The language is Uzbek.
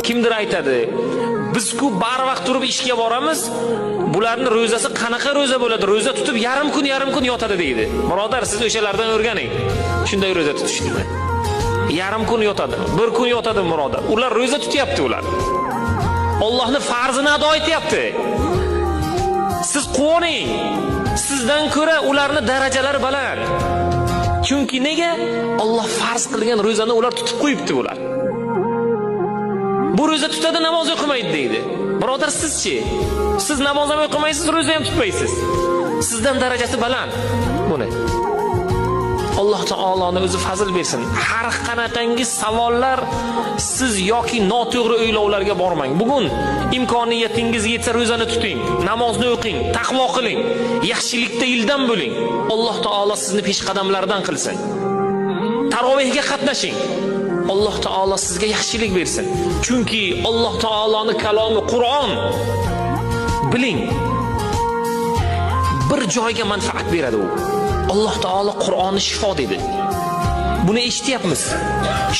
Kimdir aytadi, biz-ku barvaqt turib ishga boramiz, bularning ro'zasi qanaqa ro'za bo'ladi? Ro'za tutib yarim kun yotadi deydi. Birodar, siz o'shalardan o'rganing. Shunday ro'za tutishni. Yarim kun yotadi, bir kun yotadi birodar. Ular ro'za tutyapti ular. Allohning farzini ado etyapti. Siz quvoning. Sizdan ko'ra ularning darajalari baland. Chunki nega? Alloh farz qilgan ro'zani ular tutib qo'yibdi ular. Bu ro'za tutadi, namoz o'qimaydi deydi. Birodar, sizchi? Siz namoz ham o'qimaysiz, ro'za ham tutmaysiz. Sizdan darajasi baland. Buni Alloh taoloning o'zi fazl bersin. Har qanaqangi savollar siz yoki noto'g'ri o'ylovlarga bormang. Bugun imkoniyatingiz yetsa ro'zani tuting, namozni o'qing, taqvo qiling, yaxshilikda yildan bo'ling. Alloh taolo sizni peshqadamlardan qilsin. Tarovehga qatnashing. Alloh taolo sizga yaxshilik bersin. Chunki Alloh taoloning kalomi Qur'on. Biling, bir joyga manfaat beradi u. Alloh taolo Qur'onni shifo dedi. Buni eshityapmiz.